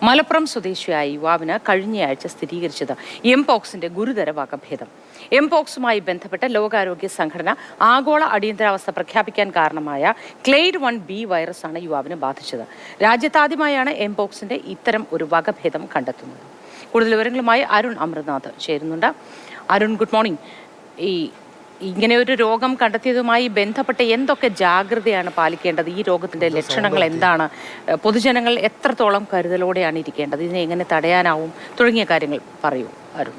മലപ്പുറം സ്വദേശിയായ യുവാവിന് കഴിഞ്ഞയാഴ്ച സ്ഥിരീകരിച്ചത് എംപോക്സിന്റെ ഗുരുതര വകഭേദം. എംപോക്സുമായി ബന്ധപ്പെട്ട ലോകാരോഗ്യ സംഘടന ആഗോള അടിയന്തരാവസ്ഥ പ്രഖ്യാപിക്കാൻ കാരണമായ ക്ലെയ്ഡ് 1B വൈറസാണ് യുവാവിനെ ബാധിച്ചത്. രാജ്യത്താദ്യമായാണ് എംപോക്സിന്റെ ഇത്തരം ഒരു വകഭേദം കണ്ടെത്തുന്നത്. കൂടുതൽ വിവരങ്ങളുമായി അരുൺ അമൃതനാഥ് ചേരുന്നുണ്ട്. Arun, good morning. ഇങ്ങനെ ഒരു രോഗം കണ്ടെത്തിയതുമായി ബന്ധപ്പെട്ട് എന്തൊക്കെ ജാഗ്രതയാണ് പാലിക്കേണ്ടത്? ഈ രോഗത്തിന്റെ ലക്ഷണങ്ങൾ എന്താണ്? പൊതുജനങ്ങൾ എത്രത്തോളം കരുതലോടെയാണ് ഇരിക്കേണ്ടത്? ഇതിനെ എങ്ങനെ തടയാനാവും തുടങ്ങിയ കാര്യങ്ങൾ പറയൂ അരുൺ.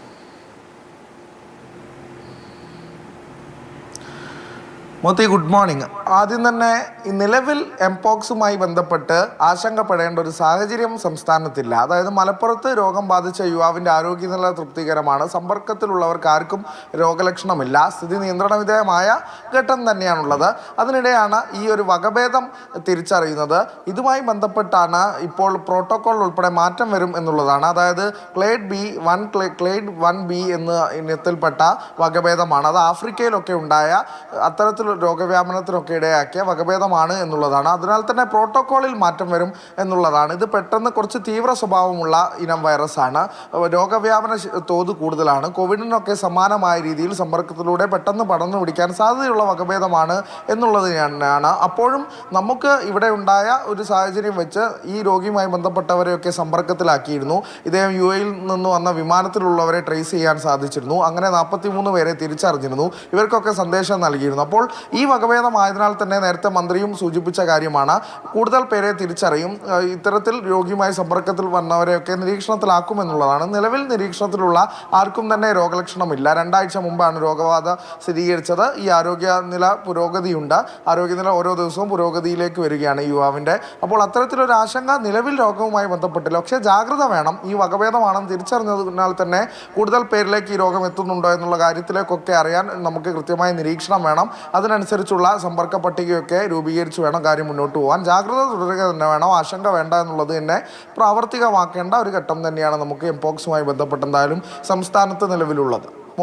Moti, good morning. ആദ്യം തന്നെ ഈ നിലവിൽ എംപോക്സുമായി ബന്ധപ്പെട്ട് ആശങ്കപ്പെടേണ്ട ഒരു സാഹചര്യം സംസ്ഥാനത്തില്ല. അതായത് മലപ്പുറത്ത് രോഗം ബാധിച്ച യുവാവിൻ്റെ ആരോഗ്യനില തൃപ്തികരമാണ്. സമ്പർക്കത്തിലുള്ളവർക്ക് ആർക്കും രോഗലക്ഷണമില്ല. സ്ഥിതി നിയന്ത്രണ വിധേയമായ ഘട്ടം തന്നെയാണുള്ളത്. അതിനിടെയാണ് ഈ ഒരു വകഭേദം തിരിച്ചറിയുന്നത്. ഇതുമായി ബന്ധപ്പെട്ടാണ് ഇപ്പോൾ പ്രോട്ടോകോൾ ഉൾപ്പെടെ മാറ്റം വരും എന്നുള്ളതാണ്. അതായത് ക്ലെയ്ഡ് 1B എന്ന ഇനത്തിൽപ്പെട്ട വകഭേദമാണ്. അത് ആഫ്രിക്കയിലൊക്കെ ഉണ്ടായ അത്തരത്തിൽ രോഗവ്യാപനത്തിനൊക്കെ ഇടയാക്കിയ വകഭേദമാണ് എന്നുള്ളതാണ്. അതിനാൽ തന്നെ പ്രോട്ടോക്കോളിൽ മാറ്റം വരും എന്നുള്ളതാണ്. ഇത് പെട്ടെന്ന് കുറച്ച് തീവ്ര സ്വഭാവമുള്ള ഇനം വൈറസാണ്. രോഗവ്യാപന തോത് കൂടുതലാണ്. കോവിഡിനൊക്കെ സമാനമായ രീതിയിൽ സമ്പർക്കത്തിലൂടെ പെട്ടെന്ന് പടർന്നു പിടിക്കാൻ സാധ്യതയുള്ള വകഭേദമാണ് എന്നുള്ളത് തന്നെയാണ്. അപ്പോഴും നമുക്ക് ഇവിടെ ഉണ്ടായ ഒരു സാഹചര്യം വെച്ച് ഈ രോഗിയുമായി ബന്ധപ്പെട്ടവരെയൊക്കെ സമ്പർക്കത്തിലാക്കിയിരുന്നു. ഇദ്ദേഹം UAE നിന്ന് വന്ന വിമാനത്തിലുള്ളവരെ ട്രേസ് ചെയ്യാൻ സാധിച്ചിരുന്നു. അങ്ങനെ 43 പേരെ തിരിച്ചറിഞ്ഞിരുന്നു. ഇവർക്കൊക്കെ സന്ദേശം നൽകിയിരുന്നു. അപ്പോൾ ഈ വകഭേദമായതിനാൽ തന്നെ നേരത്തെ മന്ത്രിയും സൂചിപ്പിച്ച കാര്യമാണ്, കൂടുതൽ പേരെ തിരിച്ചറിയും. ഇത്തരത്തിൽ രോഗിയുമായി സമ്പർക്കത്തിൽ വന്നവരെയൊക്കെ നിരീക്ഷണത്തിലാക്കുമെന്നുള്ളതാണ്. നിലവിൽ നിരീക്ഷണത്തിലുള്ള ആർക്കും തന്നെ രോഗലക്ഷണമില്ല. 2 ആഴ്ച മുമ്പാണ് രോഗബാധ സ്ഥിരീകരിച്ചത്. ഈ ആരോഗ്യനില പുരോഗതിയുണ്ട്. ആരോഗ്യനില ഓരോ ദിവസവും പുരോഗതിയിലേക്ക് വരികയാണ് യുവാവിൻ്റെ. അപ്പോൾ അത്തരത്തിലൊരു ആശങ്ക നിലവിൽ രോഗവുമായി ബന്ധപ്പെട്ടില്ല. പക്ഷേ ജാഗ്രത വേണം. ഈ വകഭേദമാണെന്ന് തിരിച്ചറിഞ്ഞതിനാൽ തന്നെ കൂടുതൽ പേരിലേക്ക് ഈ രോഗം എത്തുന്നുണ്ടോ എന്നുള്ള കാര്യത്തിലേക്കൊക്കെ അറിയാൻ നമുക്ക് കൃത്യമായ നിരീക്ഷണം വേണം. അതിനനുസരിച്ചുള്ള സമ്പർക്ക പട്ടികയൊക്കെ രൂപീകരിച്ച് വേണം കാര്യം മുന്നോട്ട് പോകാൻ. ജാഗ്രത തുടരുക തന്നെ വേണം. ആശങ്ക വേണ്ട എന്നുള്ളത് തന്നെ പ്രാവർത്തികമാക്കേണ്ട ഒരു ഘട്ടം തന്നെയാണ് നമുക്ക് എംപോക്സുമായി ബന്ധപ്പെട്ട് എന്തായാലും സംസ്ഥാനത്ത് നിലവിലുള്ളത്.